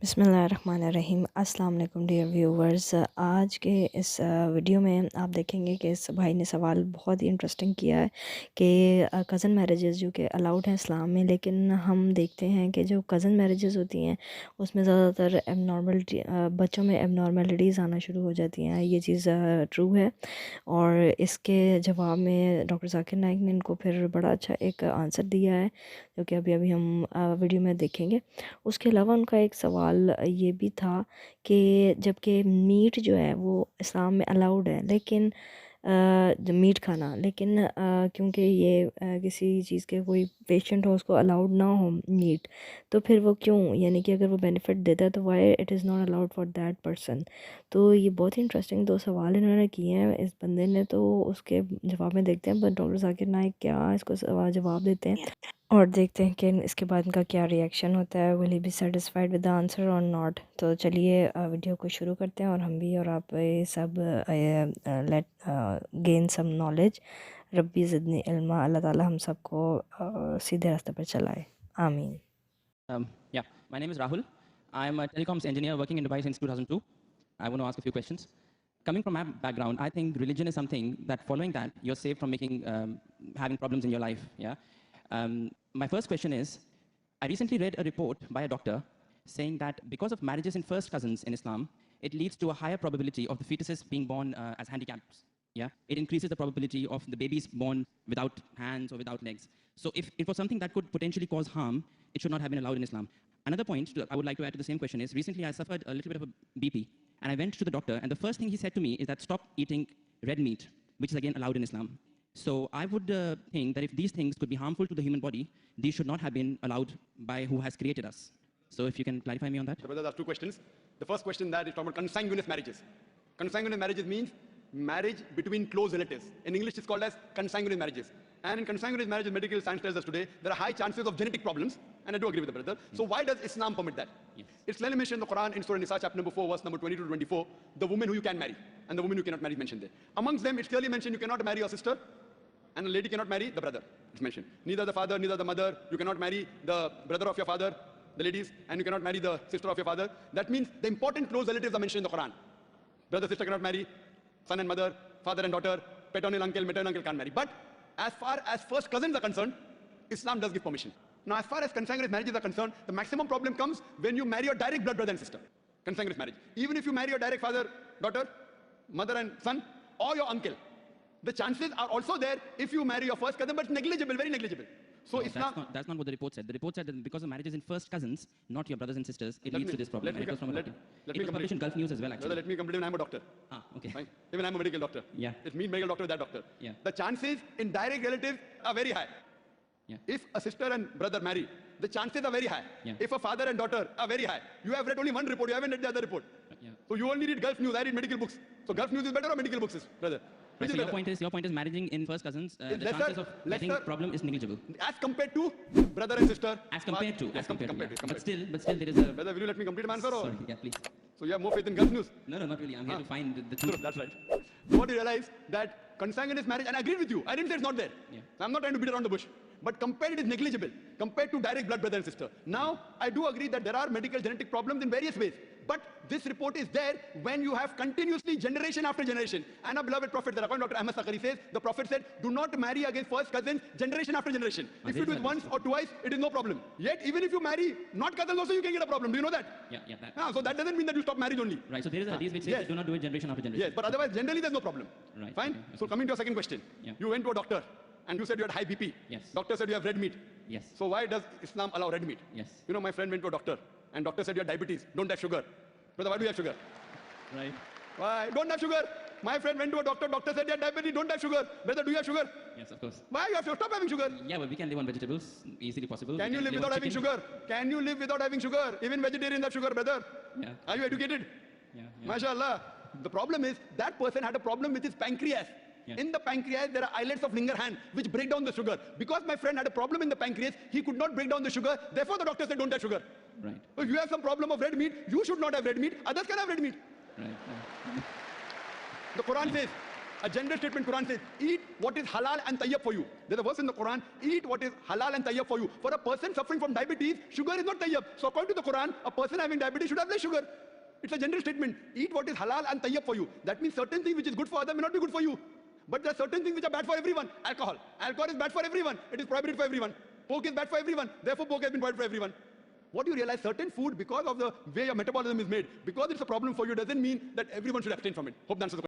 बिस्मिल्लाहिर्रहमानिर्रहीम। अस्सलाम वालेकुम डियर व्यूवर्स। आज के इस वीडियो में आप देखेंगे कि इस भाई ने सवाल बहुत ही इंटरेस्टिंग किया है कि कज़न मैरिजेस जो कि अलाउड हैं इस्लाम में, लेकिन हम देखते हैं कि जो कज़न मैरिजेस होती हैं उसमें ज़्यादातर एबनॉर्मलिटी बच्चों में एबनॉर्मलिटीज़ आना शुरू हो जाती हैं। ये चीज़ ट्रू है और इसके जवाब में डॉक्टर ज़ाकिर नाइक ने इनको फिर बड़ा अच्छा एक आंसर दिया है जो कि अभी अभी हम वीडियो में देखेंगे। उसके अलावा उनका एक सवाल ये भी था कि जबकि मीट जो है वो इस्लाम में अलाउड है, लेकिन जो मीट खाना, लेकिन क्योंकि ये किसी चीज़ के कोई पेशेंट हो उसको अलाउड ना हो मीट, तो फिर वो क्यों, यानी कि अगर वो बेनिफिट देता है तो why it is not allowed for that person. तो ये बहुत ही इंटरेस्टिंग दो सवाल इन्होंने किए हैं इस बंदे ने। तो उसके जवाब में देखते हैं बट डॉक्टर जाकिर नाइक क्या इसको जवाब देते हैं और देखते हैं कि इसके बाद इनका क्या रिएक्शन होता है। Will he be satisfied with the answer और नॉट। तो चलिए वीडियो को शुरू करते हैं और हम भी और आप ये सब लेट गेन सम नॉलेज। रब्बी ज़िदनी इल्मा। अल्लाह ताला हम सबको सीधे रास्ते पर चलाए, आमीन। Yeah, my name is Rahul. I'm a telecoms engineer working in Dubai since 2002. I want to ask a few questions. Coming from my background, I think religion is something that following that, you're safe from having problems in your life. Yeah. My first question is, I recently read a report by a doctor saying that because of marriages in first cousins in Islam, it leads to a higher probability of the fetuses being born as handicaps. Yeah, it increases the probability of the babies born without hands or without legs. So if it was something that could potentially cause harm, it should not have been allowed in Islam. Another point I would like to add to the same question is, recently I suffered a little bit of a BP, and I went to the doctor, and the first thing he said to me is that stop eating red meat, which is again allowed in Islam. So I would think that if these things could be harmful to the human body, these should not have been allowed by who has created us. So if you can clarify me on that. So brother, there's two questions. The first question that is talking about consanguineous marriages. Consanguineous marriages means marriage between close relatives. In English, it's called as consanguineous marriages. And in consanguineous marriages, medical science tells us today, there are high chances of genetic problems. And I do agree with the brother. So why does Islam permit that? Yes. It's clearly mentioned in the Quran, in Surah Nisa, chapter number 4, verse number 22 to 24, the woman who you can marry and the woman who cannot marry is mentioned there. Amongst them, it's clearly mentioned you cannot marry your sister, and a lady cannot marry the brother. It's mentioned. Neither the father, neither the mother. You cannot marry the brother of your father, the ladies, and you cannot marry the sister of your father. That means the important close relatives are mentioned in the Quran. Brother, sister cannot marry, son and mother, father and daughter, paternal uncle, maternal uncle can't marry. But as far as first cousins are concerned, Islam does give permission. Now, as far as consanguineous marriages are concerned, the maximum problem comes when you marry your direct blood brother and sister. Consanguineous marriage. Even if you marry your direct father, daughter, mother and son, or your uncle, the chances are also there if you marry your first cousin, but negligible, very negligible. So No, Islam... that's not what the report said. The report said that because of marriages in first cousins, not your brothers and sisters, it leads to this problem. It was published in Gulf News as well, actually. Brother, let me complete. Even I'm a doctor. Okay. Right? Even I'm a medical doctor. Yeah. It means medical doctor, that doctor. Yeah. The chances in direct relatives are very high. Yeah. If a sister and brother marry, the chances are very high. Yeah. If a father and daughter are very high. You have read only one report, you haven't read the other report. Yeah. So you only read Gulf News, I read medical books. So Gulf News is better or medical books is, brother? Right, so your point is marrying in first cousins, the chances of getting problem is negligible. As compared to brother and sister. As compared to. But still there is a... Brother, will you let me complete my answer? Sorry, yeah, please. So you have more faith in Gulf News? No, not really. I'm here to find the truth. That's right. So what you realize that consanguineous marriage, and I agree with you, I didn't say it's not there. Yeah. I'm not trying to beat around the bush. But compared, it is negligible compared to direct blood brother and sister. Now, I do agree that there are medical genetic problems in various ways. But this report is there when you have continuously generation after generation. And our beloved Prophet, the Dr. Ahmad Sakari says, the Prophet said, do not marry against first cousins generation after generation. If you do it once or twice, it is no problem. Yet, even if you marry not cousins also, you can get a problem. Do you know that? Yeah. So that doesn't mean that you stop marriage only. Right, so there is a hadith which says do not do it generation after generation. Yes, but otherwise, generally there's no problem. Right. Fine? Okay. So coming to your second question. Yeah. You went to a doctor and you said you had high BP. Yes. Doctor said you have red meat. Yes. So why does Islam allow red meat? Yes. You know, my friend went to a doctor and doctor said you have diabetes, don't have sugar. Brother, why do you have sugar? Right. Why? Don't have sugar. My friend went to a doctor, doctor said you have diabetes, don't have sugar. Brother, do you have sugar? Yes, of course. Why you have sugar? Stop having sugar. Yeah, but we can live on vegetables, easily possible. Can you live without having sugar? Can you live without having sugar? Even vegetarians have sugar, brother. Yeah. Are you educated? Yeah. MashaAllah. The problem is that person had a problem with his pancreas. Yeah. In the pancreas, there are islets of Langerhans which break down the sugar. Because my friend had a problem in the pancreas, he could not break down the sugar. Therefore, the doctor said, don't have sugar. Right. If you have some problem of red meat, you should not have red meat. Others can have red meat. Right. The Quran says, A general statement, Quran says, eat what is halal and tayyib for you. There's a verse in the Quran, eat what is halal and tayyib for you. For a person suffering from diabetes, sugar is not tayyib. So according to the Quran, a person having diabetes should have less sugar. It's a general statement. Eat what is halal and tayyib for you. That means certain things which is good for others may not be good for you. But there are certain things which are bad for everyone. Alcohol. Alcohol is bad for everyone. It is prohibited for everyone. Pork is bad for everyone. Therefore, pork has been prohibited for everyone. What do you realize? Certain food, because of the way your metabolism is made, because it's a problem for you, doesn't mean that everyone should abstain from it. Hope that answers the question.